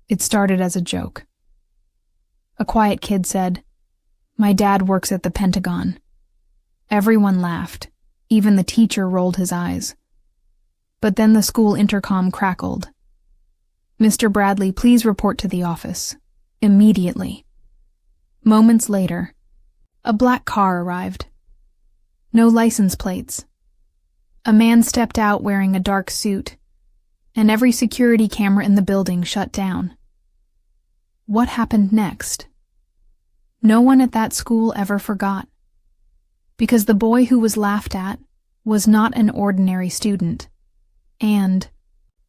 It started as a joke. A quiet kid said, "My dad works at the Pentagon." Everyone laughed. Even the teacher rolled his eyes. But then the school intercom crackled. "Mr. Bradley, please report to the office. Immediately." Moments later, a black car arrived. No license plates. A man stepped out wearing a dark suit, and every security camera in the building shut down. What happened next? No one at that school ever forgot. Because the boy who was laughed at was not an ordinary student, and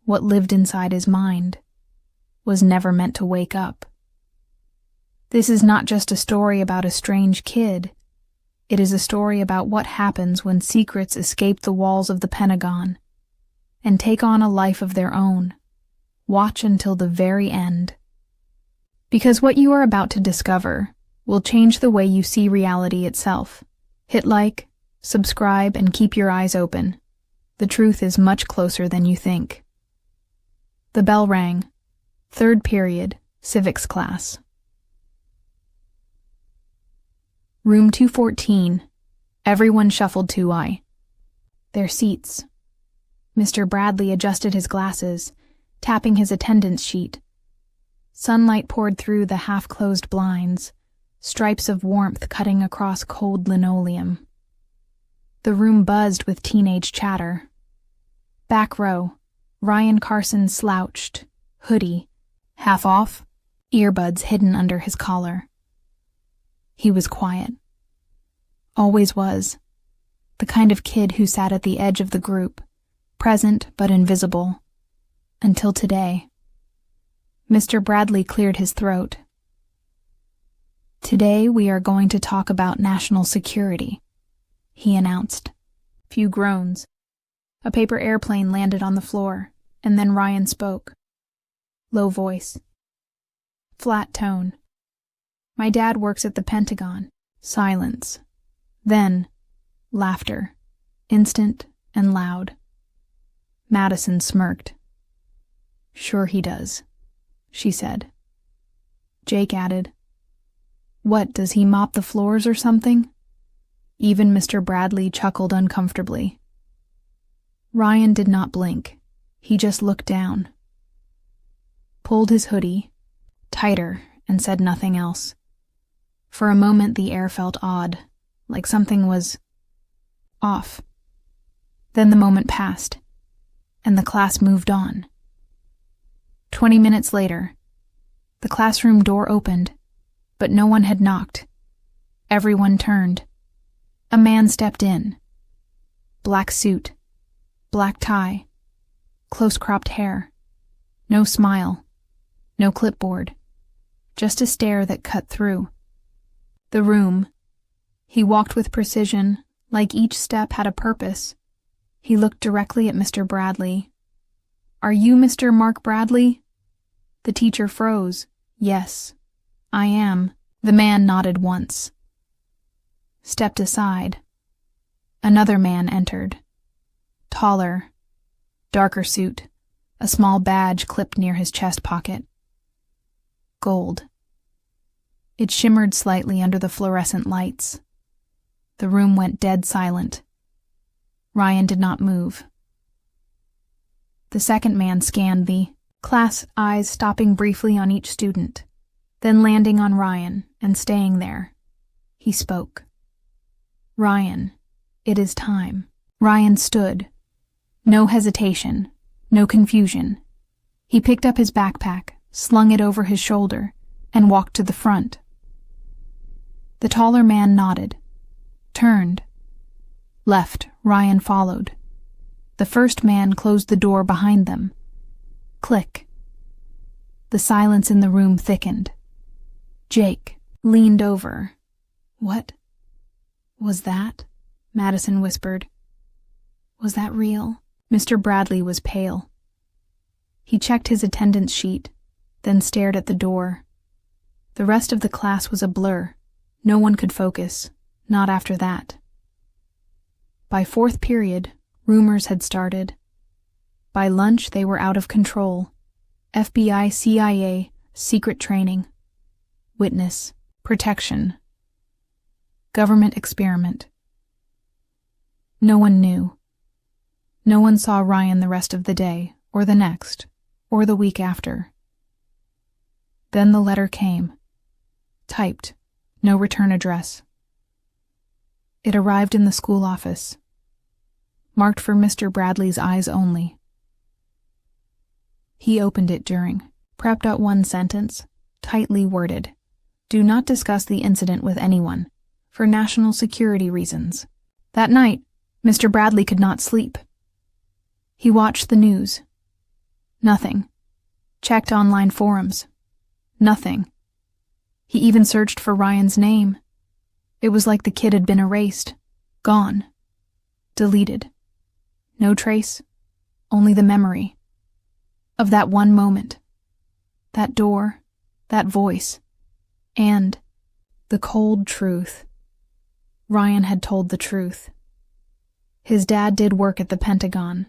what lived inside his mind was never meant to wake up. This is not just a story about a strange kid. It is a story about what happens when secrets escape the walls of the Pentagon and take on a life of their own. Watch until the very end. Because what you are about to discover will change the way you see reality itself. Hit like, subscribe, and keep your eyes open. The truth is much closer than you think. The bell rang. Third period, civics class. Room 214. Everyone shuffled to their seats. Mr. Bradley adjusted his glasses, tapping his attendance sheet. Sunlight poured through the half-closed blinds, stripes of warmth cutting across cold linoleum. The room buzzed with teenage chatter. Back row, Ryan Carson slouched, hoodie, half off, earbuds hidden under his collar. He was quiet. Always was. The kind of kid who sat at the edge of the group, present but invisible. Until today. Mr. Bradley cleared his throat. "Today we are going to talk about national security," he announced. Few groans. A paper airplane landed on the floor, and then Ryan spoke. Low voice. Flat tone. "My dad works at the Pentagon." Silence. Then, laughter. Instant and loud. Madison smirked. "Sure he does," she said. Jake added, "What, does he mop the floors or something?" Even Mr. Bradley chuckled uncomfortably. Ryan did not blink. He just looked down. Pulled his hoodie tighter and said nothing else. For a moment the air felt odd, like something was off. Then the moment passed, and the class moved on. 20 minutes later, the classroom door opened, but no one had knocked. Everyone turned. A man stepped in. Black suit, black tie, close-cropped hair. No smile, no clipboard, just a stare that cut through. The room. He walked with precision, like each step had a purpose. He looked directly at Mr. Bradley. "Are you Mr. Mark Bradley?" The teacher froze. "Yes, I am." The man nodded once. Stepped aside. Another man entered. Taller, darker suit, a small badge clipped near his chest pocket. Gold. It shimmered slightly under the fluorescent lights. The room went dead silent. Ryan did not move. The second man scanned the class, eyes stopping briefly on each student, then landing on Ryan and staying there. He spoke. "Ryan, it is time." Ryan stood. No hesitation, no confusion. He picked up his backpack, slung it over his shoulder, and walked to the front. The taller man nodded, turned. Left, Ryan followed. The first man closed the door behind them. Click. The silence in the room thickened. Jake leaned over. "What was that?" Madison whispered. "Was that real?" Mr. Bradley was pale. He checked his attendance sheet, then stared at the door. The rest of the class was a blur. No one could focus, not after that. By fourth period, rumors had started. By lunch, they were out of control. FBI, CIA, secret training. Witness, protection. Government experiment. No one knew. No one saw Ryan the rest of the day, or the next, or the week after. Then the letter came. Typed, no return address. It arrived in the school office. Marked for Mr. Bradley's eyes only. He opened it during, prepped out one sentence, tightly worded. Do not discuss the incident with anyone, for national security reasons. That night, Mr. Bradley could not sleep. He watched the news. Nothing. Checked online forums. Nothing. He even searched for Ryan's name. It was like the kid had been erased. Gone. Deleted. No trace. Only the memory. Of that one moment. That door. That voice. And the cold truth. Ryan had told the truth. His dad did work at the Pentagon.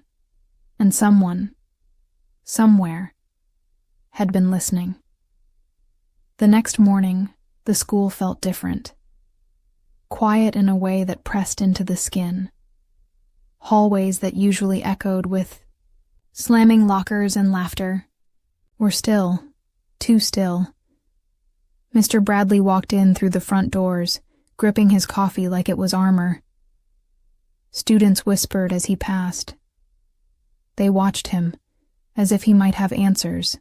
And someone, somewhere, had been listening. The next morning, the school felt different. Quiet in a way that pressed into the skin. Hallways that usually echoed with slamming lockers and laughter were still, too still. Mr. Bradley walked in through the front doors, gripping his coffee like it was armor. Students whispered as he passed. They watched him, as if he might have answers.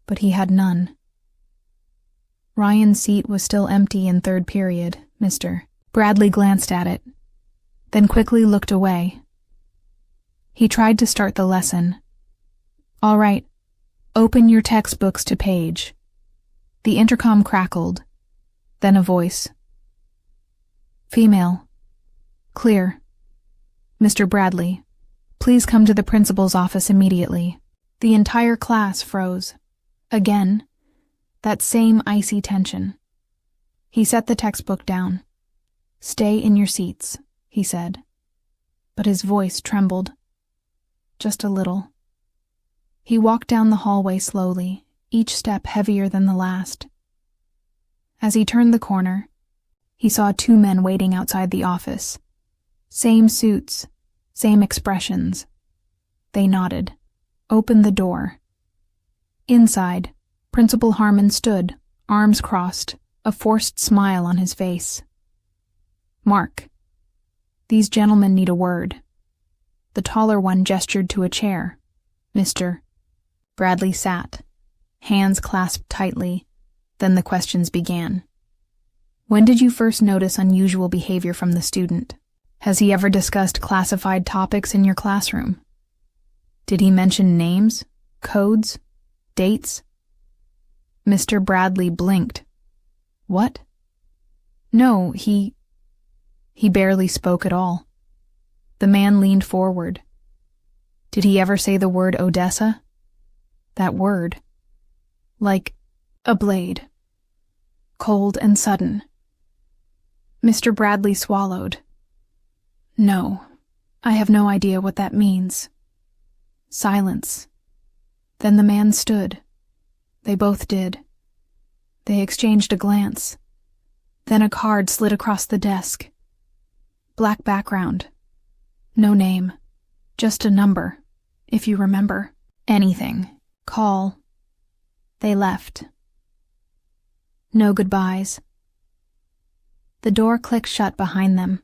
But he had none. Ryan's seat was still empty in third period, Mr. Bradley glanced at it, then quickly looked away. He tried to start the lesson. All right, open your textbooks to page. The intercom crackled, then a voice. Female. Clear. Mr. Bradley, please come to the principal's office immediately. The entire class froze. Again, that same icy tension. He set the textbook down. Stay in your seats, he said. But his voice trembled. Just a little. He walked down the hallway slowly, each step heavier than the last. As he turned the corner, he saw two men waiting outside the office. Same suits, same expressions. They nodded, opened the door. Inside, Principal Harmon stood, arms crossed, a forced smile on his face. Mark, these gentlemen need a word. The taller one gestured to a chair. Mr. Bradley sat, hands clasped tightly. Then the questions began. When did you first notice unusual behavior from the student? Has he ever discussed classified topics in your classroom? Did he mention names, codes, dates? Mr. Bradley blinked. What? No, he barely spoke at all. The man leaned forward. Did he ever say the word Odessa? That word. Like a blade. Cold and sudden. Mr. Bradley swallowed. No, I have no idea what that means. Silence. Then the man stood. They both did. They exchanged a glance. Then a card slid across the desk. Black background. No name. Just a number, if you remember. Anything. Call. They left. No goodbyes. The door clicked shut behind them.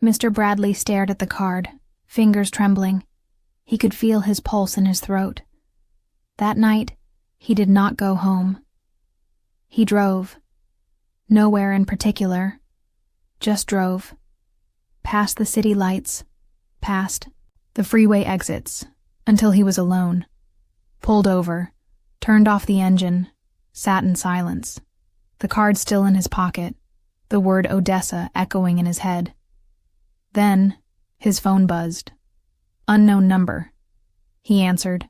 Mr. Bradley stared at the card, fingers trembling. He could feel his pulse in his throat. That night, he did not go home. He drove. Nowhere in particular. Just drove. Past the city lights. Past the freeway exits. Until he was alone. Pulled over. Turned off the engine. Sat in silence. The card still in his pocket. The word Odessa echoing in his head. Then, his phone buzzed. Unknown number. He answered.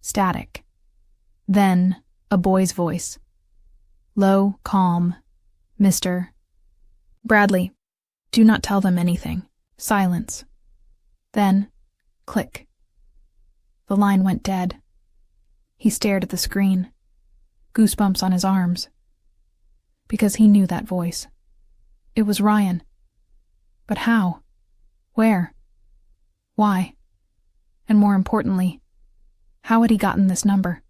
Static. Then, a boy's voice. Low, calm. Mr. Bradley, do not tell them anything. Silence. Then, click. The line went dead. He stared at the screen, goosebumps on his arms, because he knew that voice. It was Ryan. But how? Where? Why? And more importantly, how had he gotten this number?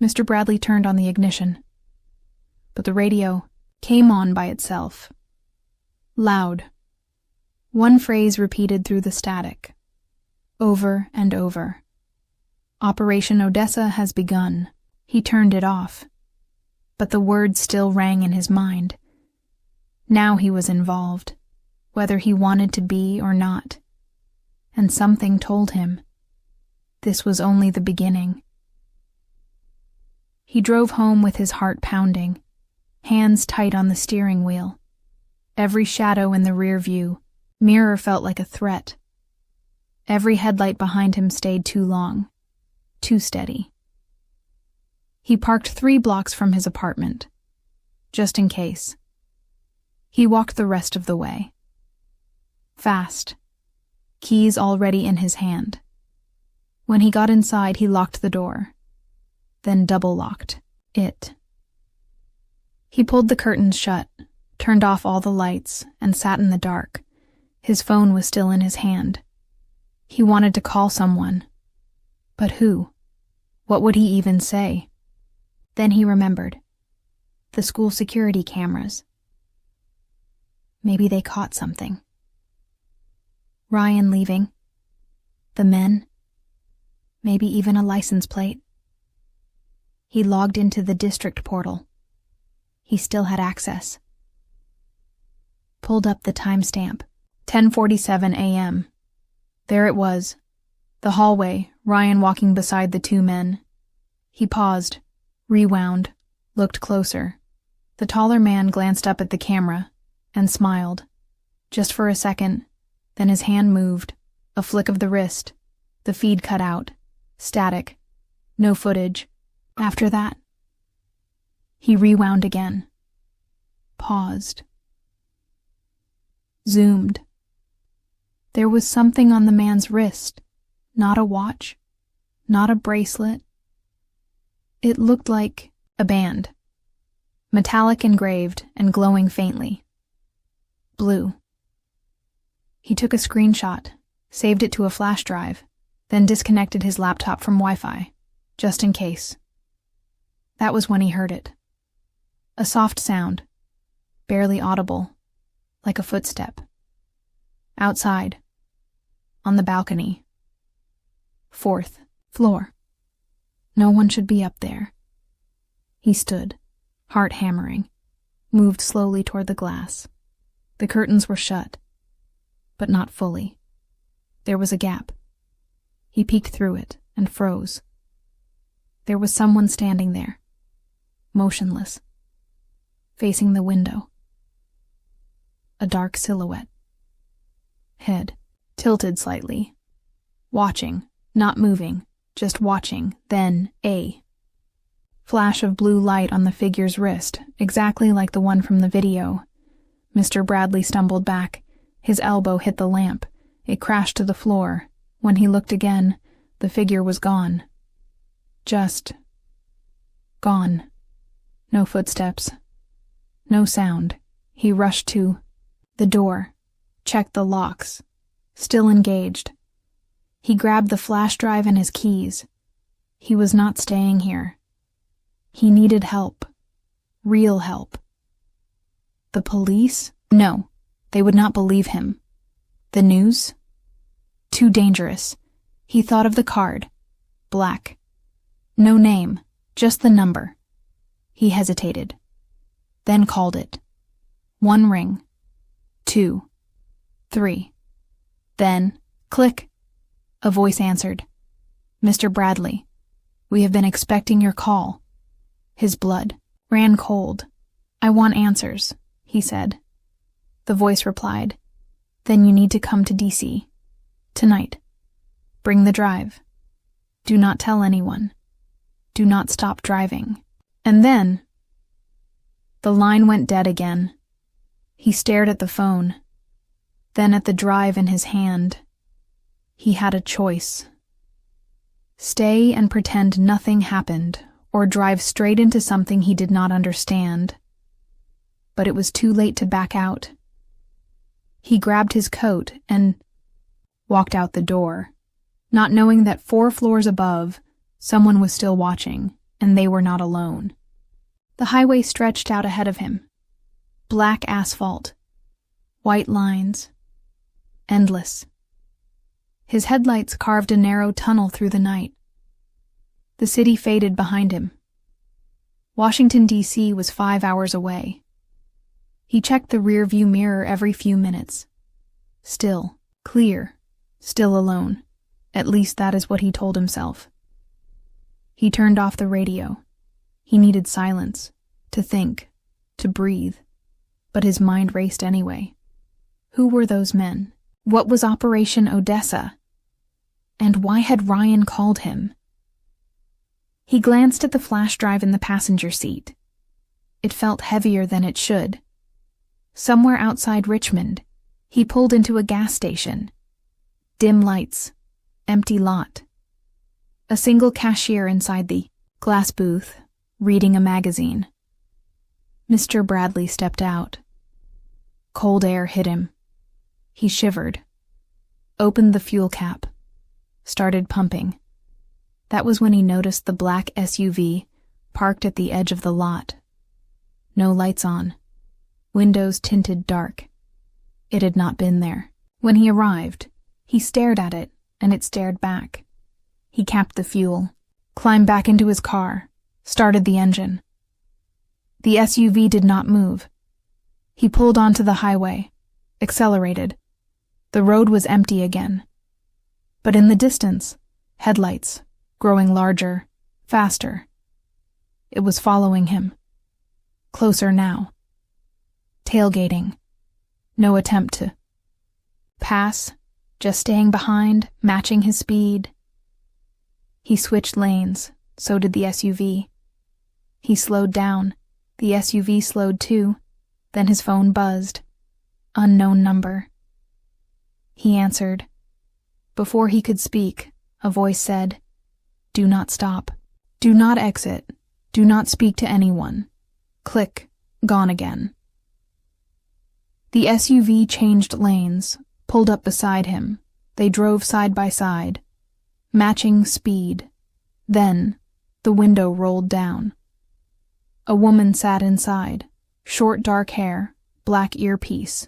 Mr. Bradley turned on the ignition, but the radio came on by itself. Loud. One phrase repeated through the static, over and over. Operation Odessa has begun. He turned it off, but the words still rang in his mind. Now he was involved, whether he wanted to be or not, and something told him this was only the beginning. He drove home with his heart pounding, hands tight on the steering wheel. Every shadow in the rear view mirror felt like a threat. Every headlight behind him stayed too long, too steady. He parked 3 blocks from his apartment, just in case. He walked the rest of the way. Fast, keys already in his hand. When he got inside, he locked the door, then double-locked it. He pulled the curtains shut, turned off all the lights, and sat in the dark. His phone was still in his hand. He wanted to call someone. But who? What would he even say? Then he remembered. The school security cameras. Maybe they caught something. Ryan leaving. The men. Maybe even a license plate. He logged into the district portal. He still had access. Pulled up the timestamp. 10:47 a.m. There it was. The hallway, Ryan walking beside the 2 men. He paused, rewound, looked closer. The taller man glanced up at the camera and smiled. Just for a second, then his hand moved, a flick of the wrist. The feed cut out. Static. No footage. After that, he rewound again. Paused. Zoomed. There was something on the man's wrist. Not a watch. Not a bracelet. It looked like a band. Metallic engraved and glowing faintly. Blue. He took a screenshot, saved it to a flash drive, then disconnected his laptop from Wi-Fi, just in case. That was when he heard it. A soft sound, barely audible, like a footstep. Outside, on the balcony. 4th floor. No one should be up there. He stood, heart hammering, moved slowly toward the glass. The curtains were shut, but not fully. There was a gap. He peeked through it and froze. There was someone standing there, motionless, facing the window. A dark silhouette. Head tilted slightly. Watching, not moving, just watching, then a flash of blue light on the figure's wrist, exactly like the one from the video. Mr. Bradley stumbled back. His elbow hit the lamp. It crashed to the floor. When he looked again, the figure was gone. Just gone. No footsteps. No sound. He rushed to the door, checked the locks. Still engaged. He grabbed the flash drive and his keys. He was not staying here. He needed help. Real help. The police? No, they would not believe him. The news? Too dangerous. He thought of the card. Black. No name, just the number. He hesitated, then called it. 1 ring. 2. 3. Then, click. A voice answered. Mr. Bradley, we have been expecting your call. His blood ran cold. I want answers, he said. The voice replied. Then you need to come to D.C. Tonight. Bring the drive. Do not tell anyone. Do not stop driving. And then, the line went dead again. He stared at the phone, then at the drive in his hand. He had a choice. Stay and pretend nothing happened, or drive straight into something he did not understand. But it was too late to back out. He grabbed his coat and walked out the door, not knowing that 4 floors above, someone was still watching, and they were not alone. The highway stretched out ahead of him. Black asphalt, white lines, endless. His headlights carved a narrow tunnel through the night. The city faded behind him. Washington, D.C. was 5 hours away. He checked the rear-view mirror every few minutes. Still, clear, still alone. At least that is what he told himself. He turned off the radio. He needed silence, to think, to breathe. But his mind raced anyway. Who were those men? What was Operation Odessa? And why had Ryan called him? He glanced at the flash drive in the passenger seat. It felt heavier than it should. Somewhere outside Richmond, he pulled into a gas station. Dim lights, empty lot. A single cashier inside the glass booth, reading a magazine. Mr. Bradley stepped out. Cold air hit him. He shivered, opened the fuel cap, started pumping. That was when he noticed the black SUV parked at the edge of the lot. No lights on. Windows tinted dark. It had not been there. When he arrived, he stared at it, and it stared back. He capped the fuel, climbed back into his car, started the engine. The SUV did not move. He pulled onto the highway, accelerated. The road was empty again. But in the distance, headlights, growing larger, faster. It was following him. Closer now. Tailgating. No attempt to pass, just staying behind, matching his speed. He switched lanes, so did the SUV. He slowed down. The SUV slowed too. Then his phone buzzed. Unknown number. He answered. Before he could speak, a voice said, "Do not stop. Do not exit. Do not speak to anyone." Click. Gone again. The SUV changed lanes, pulled up beside him. They drove side by side, matching speed. Then, the window rolled down. A woman sat inside, short dark hair, black earpiece.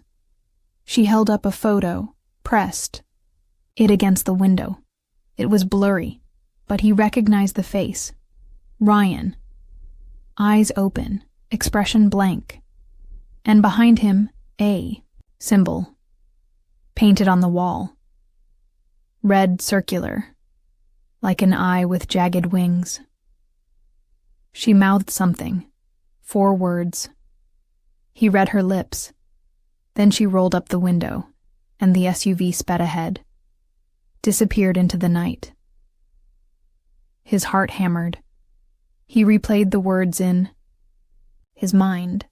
She held up a photo, pressed it against the window. It was blurry, but he recognized the face. Ryan. Eyes open, expression blank. And behind him, A symbol, painted on the wall. Red circular, like an eye with jagged wings. She mouthed something, 4 words. He read her lips. Then she rolled up the window, and the SUV sped ahead, disappeared into the night. His heart hammered. He replayed the words in his mind,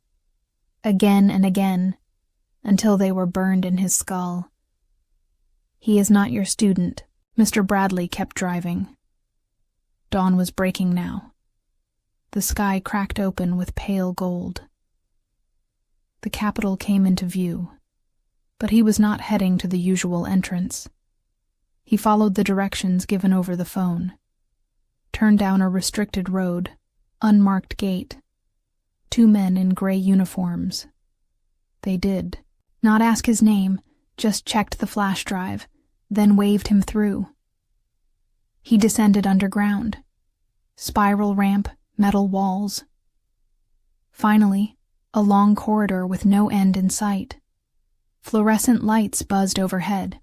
again and again, until they were burned in his skull. He is not your student. Mr. Bradley kept driving. Dawn was breaking now. The sky cracked open with pale gold. The Capitol came into view, but he was not heading to the usual entrance. He followed the directions given over the phone, turned down a restricted road, unmarked gate. 2 men in gray uniforms. They did not ask his name, just checked the flash drive, then waved him through. He descended underground. Spiral ramp, metal walls. Finally, a long corridor with no end in sight. Fluorescent lights buzzed overhead.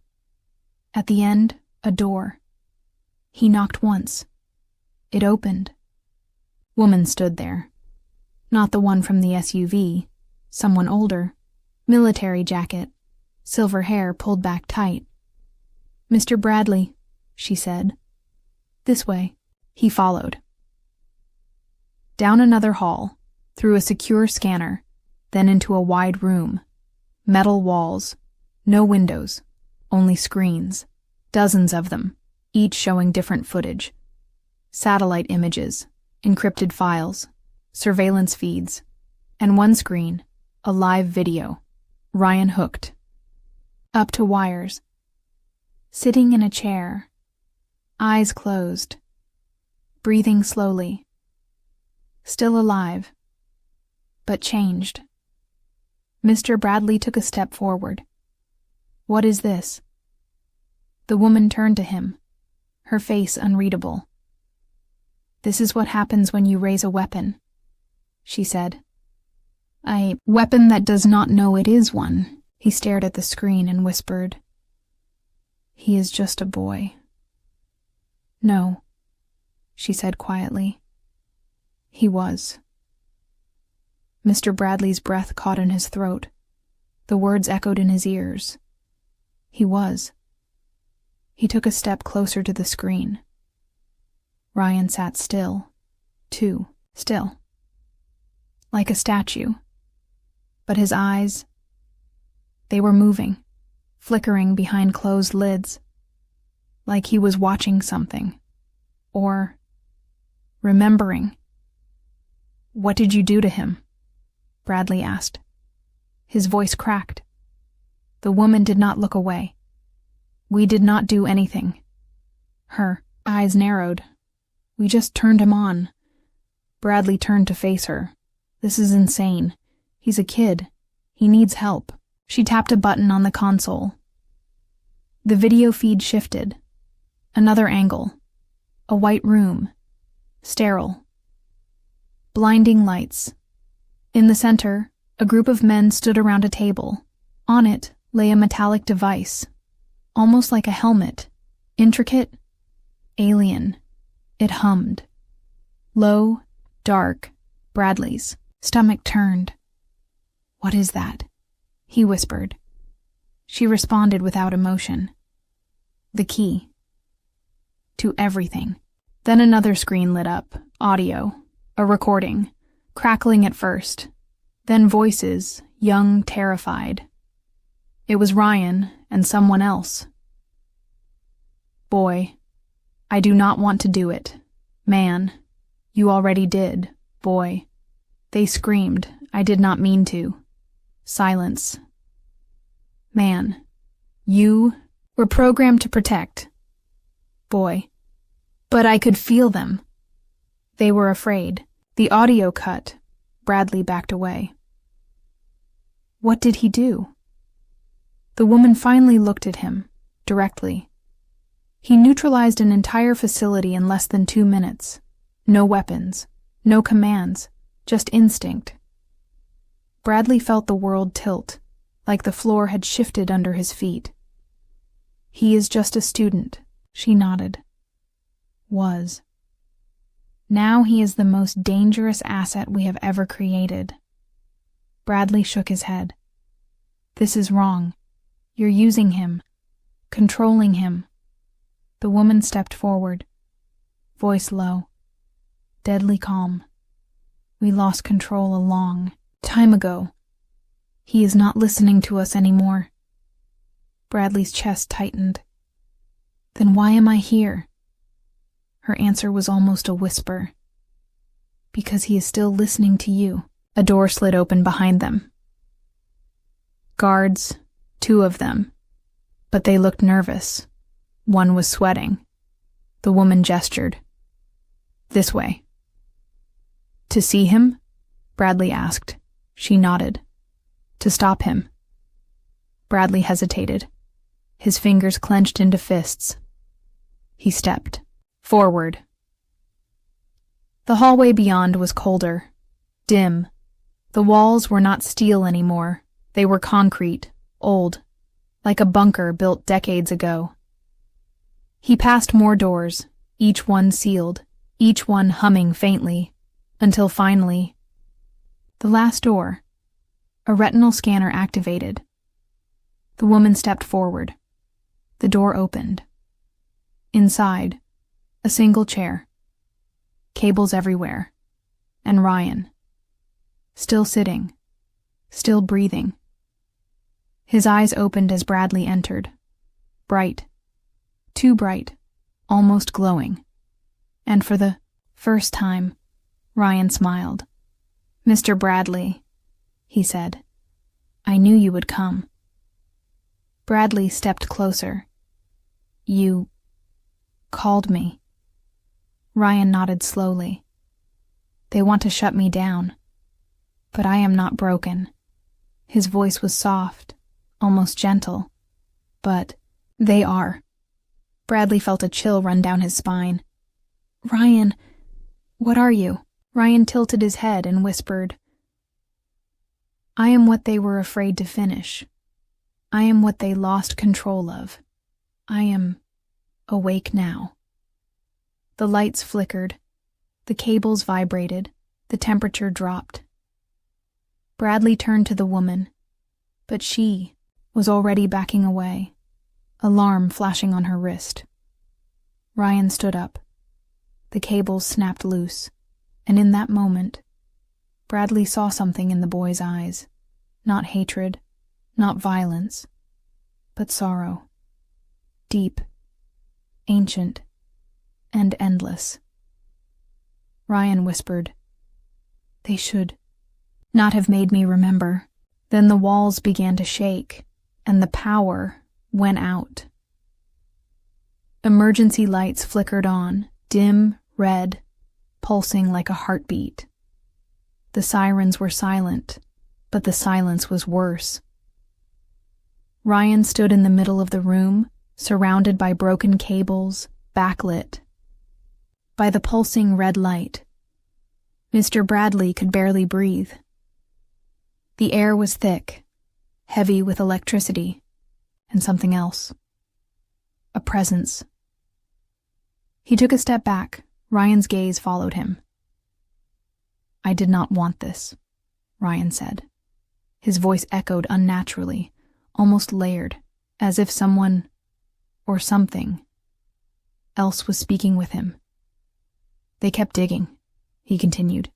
At the end, a door. He knocked once. It opened. Woman stood there. Not the one from the SUV, someone older, military jacket, silver hair pulled back tight. "Mr. Bradley," she said. "This way." He followed. Down another hall, through a secure scanner, then into a wide room. Metal walls, no windows, only screens, dozens of them, each showing different footage, Satellite images, encrypted files, surveillance feeds, and one screen, a live video. Ryan hooked. Up to wires. Sitting in a chair. Eyes closed. Breathing slowly. Still alive. But changed. Mr. Bradley took a step forward. "What is this?" The woman turned to him, her face unreadable. "This is what happens when you raise a weapon," she said. "A weapon that does not know it is one." He stared at the screen and whispered, "He is just a boy." "No," she said quietly. "He was." Mr. Bradley's breath caught in his throat. The words echoed in his ears. He was. He took a step closer to the screen. Ryan sat still, too, still. Like a statue. But his eyes, they were moving, flickering behind closed lids. Like he was watching something. Or remembering. "What did you do to him?" Bradley asked. His voice cracked. The woman did not look away. "We did not do anything." Her eyes narrowed. "We just turned him on." Bradley turned to face her. "This is insane. He's a kid. He needs help." She tapped a button on the console. The video feed shifted. Another angle. A white room. Sterile. Blinding lights. In the center, a group of men stood around a table. On it lay a metallic device, almost like a helmet. Intricate, alien. It hummed. Low, dark. Bradley's stomach turned. "What is that?" he whispered. She responded without emotion. "The key. To everything." Then another screen lit up. Audio. A recording. Crackling at first. Then voices, young, terrified. It was Ryan and someone else. "Boy, I do not want to do it. Man, you already did. Boy." They screamed. "I did not mean to." Silence. "Man, you were programmed to protect." Boy. "But I could feel them." They were afraid. The audio cut. Bradley backed away. What did he do? The woman finally looked at him, directly. He neutralized an entire facility in less than 2 minutes. No weapons, no commands, just instinct. Bradley felt the world tilt, like the floor had shifted under his feet. "He is just a student," she nodded. Was. "Now he is the most dangerous asset we have ever created." Bradley shook his head. "This is wrong. You're using him, controlling him." The woman stepped forward, voice low, deadly calm. "We lost control a long time ago. He is not listening to us anymore." Bradley's chest tightened. "Then why am I here?" Her answer was almost a whisper. "Because he is still listening to you." A door slid open behind them. Guards, 2 of them. But they looked nervous. One was sweating. The woman gestured. "This way." "To see him?" Bradley asked. She nodded. "To stop him." Bradley hesitated. His fingers clenched into fists. He stepped. Forward. The hallway beyond was colder, dim. The walls were not steel anymore. They were concrete, old, like a bunker built decades ago. He passed more doors, each one sealed, each one humming faintly, until finally, the last door, a retinal scanner activated. The woman stepped forward. The door opened. Inside, a single chair, cables everywhere, and Ryan, still sitting, still breathing. His eyes opened as Bradley entered, bright, too bright, almost glowing. And for the first time, Ryan smiled. "Mr. Bradley," he said, "I knew you would come." Bradley stepped closer. "You called me." Ryan nodded slowly. "They want to shut me down. But I am not broken." His voice was soft, almost gentle. "But they are." Bradley felt a chill run down his spine. "Ryan, what are you?" Ryan tilted his head and whispered, "I am what they were afraid to finish. I am what they lost control of. I am awake now." The lights flickered, the cables vibrated, the temperature dropped. Bradley turned to the woman, but she was already backing away, alarm flashing on her wrist. Ryan stood up. The cables snapped loose, and in that moment, Bradley saw something in the boy's eyes. Not hatred, not violence, but sorrow. Deep, ancient, and endless. Ryan whispered, "They should not have made me remember." Then the walls began to shake, and the power went out. Emergency lights flickered on, dim, red, pulsing like a heartbeat. The sirens were silent, but the silence was worse. Ryan stood in the middle of the room, surrounded by broken cables, backlit by the pulsing red light. Mr. Bradley could barely breathe. The air was thick, heavy with electricity, and something else. A presence. He took a step back. Ryan's gaze followed him. "I did not want this," Ryan said. His voice echoed unnaturally, almost layered, as if someone, or something, else was speaking with him. "They kept digging," he continued,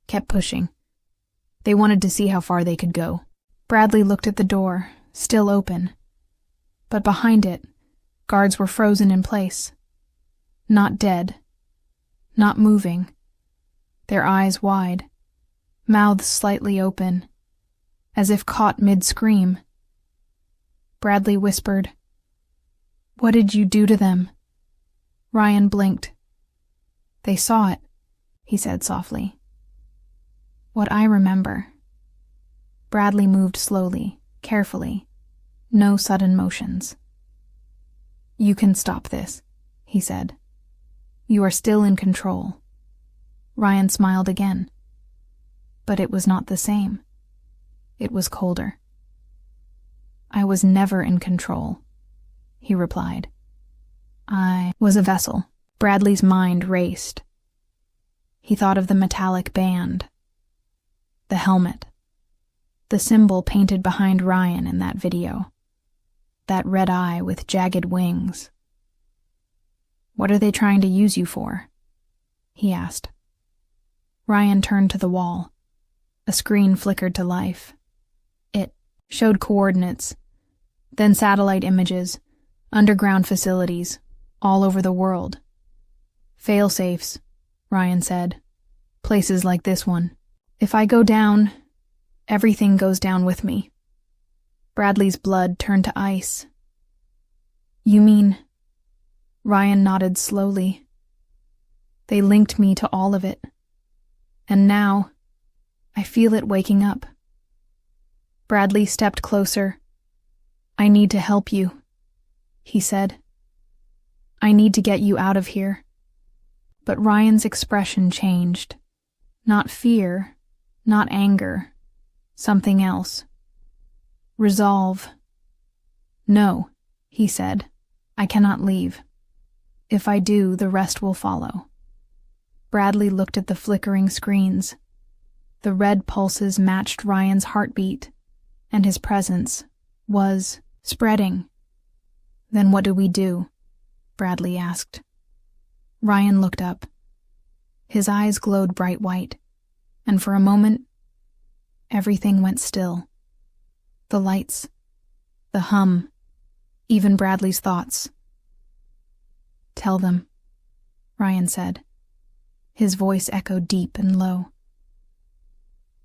"kept pushing. They wanted to see how far they could go." Bradley looked at the door, still open, but behind it, guards were frozen in place. Not dead, not moving, their eyes wide, mouths slightly open, as if caught mid-scream. Bradley whispered, "What did you do to them?" Ryan blinked. "They saw it," he said softly. "What I remember." Bradley moved slowly, carefully, no sudden motions. "You can stop this," he said. "You are still in control." Ryan smiled again. But it was not the same. It was colder. "I was never in control," he replied. "I was a vessel." Bradley's mind raced. He thought of the metallic band, the helmet, the symbol painted behind Ryan in that video, that red eye with jagged wings. "What are they trying to use you for?" he asked. Ryan turned to the wall. A screen flickered to life. It showed coordinates, then satellite images, underground facilities, all over the world. "Fail-safes," Ryan said. "Places like this one. If I go down, everything goes down with me." Bradley's blood turned to ice. "You mean..." Ryan nodded slowly. "They linked me to all of it. And now, I feel it waking up." Bradley stepped closer. "I need to help you," he said. "I need to get you out of here." But Ryan's expression changed. Not fear, not anger, something else. Resolve. "No," he said, "I cannot leave. If I do, the rest will follow." Bradley looked at the flickering screens. The red pulses matched Ryan's heartbeat, and his presence was spreading. "Then what do we do?" Bradley asked. Ryan looked up. His eyes glowed bright white, and for a moment, everything went still. The lights, the hum, even Bradley's thoughts. "Tell them," Ryan said. His voice echoed deep and low.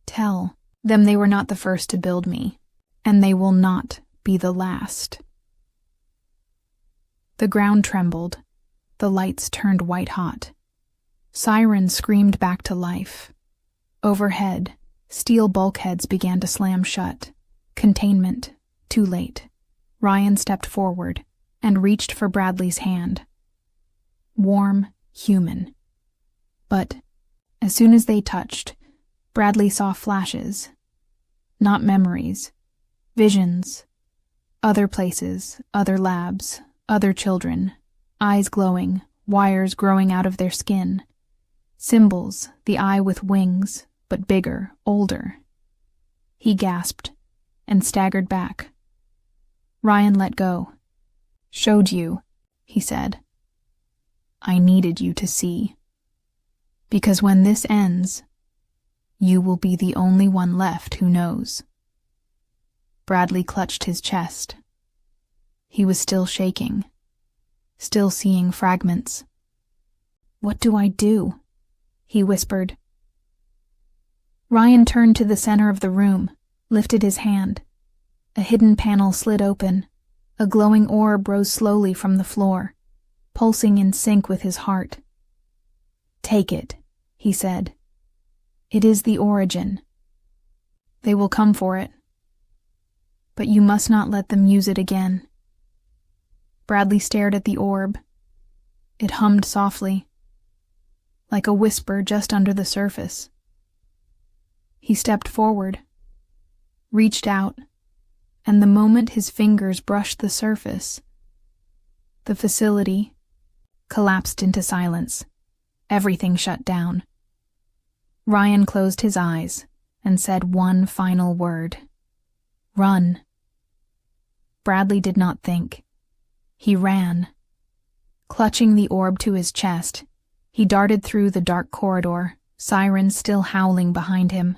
Tell them they were not the first to build me, and they will not be the last. The ground trembled. The lights turned white-hot. Sirens screamed back to life. Overhead, steel bulkheads began to slam shut. Containment, too late. Ryan stepped forward and reached for Bradley's hand. Warm, human. But as soon as they touched, Bradley saw flashes. Not memories. Visions. Other places, other labs, other children. Eyes glowing, wires growing out of their skin. Symbols, the eye with wings, but bigger, older. He gasped and staggered back. Ryan let go. Showed you, he said. I needed you to see. Because when this ends, you will be the only one left who knows. Bradley clutched his chest. He was still shaking, still seeing fragments. What do I do? He whispered. Ryan turned to the center of the room, lifted his hand. A hidden panel slid open. A glowing orb rose slowly from the floor, pulsing in sync with his heart. Take it, he said. It is the origin. They will come for it. But you must not let them use it again. Bradley stared at the orb. It hummed softly, like a whisper just under the surface. He stepped forward, reached out, and the moment his fingers brushed the surface, the facility collapsed into silence. Everything shut down. Ryan closed his eyes and said one final word. Run. Bradley did not think. He ran. Clutching the orb to his chest, he darted through the dark corridor, sirens still howling behind him.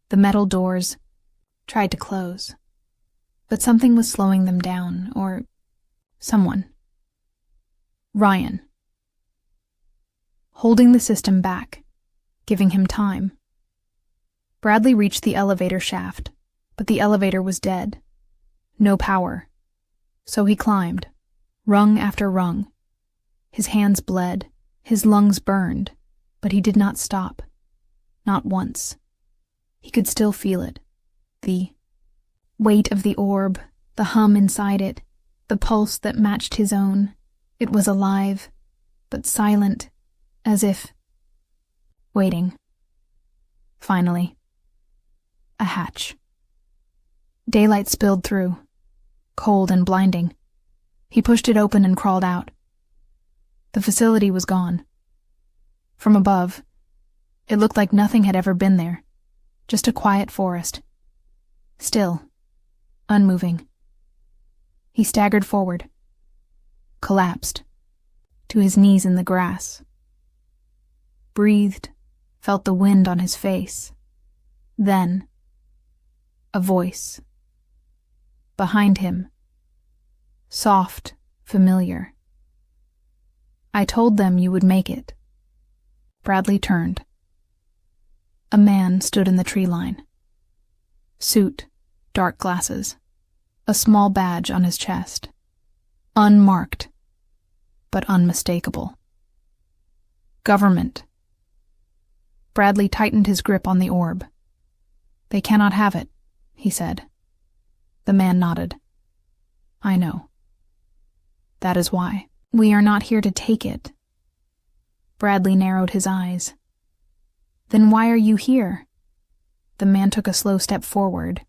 The metal doors tried to close, but something was slowing them down, or someone. Ryan. Holding the system back, giving him time. Bradley reached the elevator shaft, but the elevator was dead. No power. So he climbed, rung after rung. His hands bled, his lungs burned, but he did not stop. Not once. He could still feel it. The weight of the orb, the hum inside it, the pulse that matched his own. It was alive, but silent, as if waiting. Finally. A hatch. Daylight spilled through, cold and blinding. He pushed it open and crawled out. The facility was gone. From above, it looked like nothing had ever been there, just a quiet forest. Still, unmoving. He staggered forward, collapsed, to his knees in the grass. Breathed, felt the wind on his face. Then, a voice. Behind him. Soft, familiar. I told them you would make it. Bradley turned. A man stood in the tree line. Suit, dark glasses, a small badge on his chest. Unmarked, but unmistakable. Government. Bradley tightened his grip on the orb. They cannot have it, he said. The man nodded. I know. That is why. We are not here to take it. Bradley narrowed his eyes. Then why are you here? The man took a slow step forward.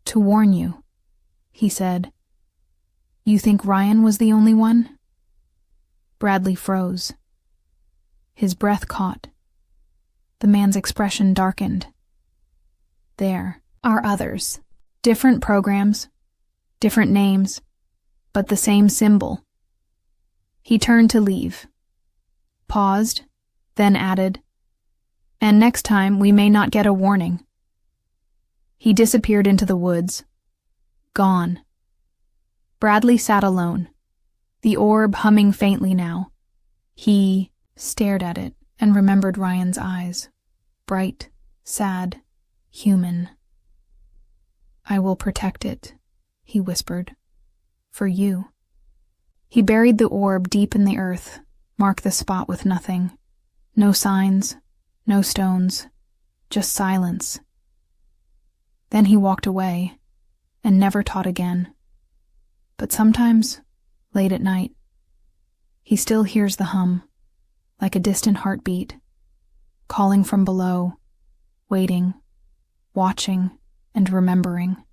To warn you, he said. You think Ryan was the only one? Bradley froze. His breath caught. The man's expression darkened. There are others. Different programs, different names, but the same symbol. He turned to leave. Paused, then added, and next time we may not get a warning. He disappeared into the woods. Gone. Bradley sat alone, the orb humming faintly now. He stared at it, and remembered Ryan's eyes. Bright, sad, human. "I will protect it," he whispered. "For you." He buried the orb deep in the earth, marked the spot with nothing. No signs, no stones, just silence. Then he walked away, and never taught again. But sometimes, late at night, he still hears the hum, like a distant heartbeat, calling from below, waiting, watching, and remembering.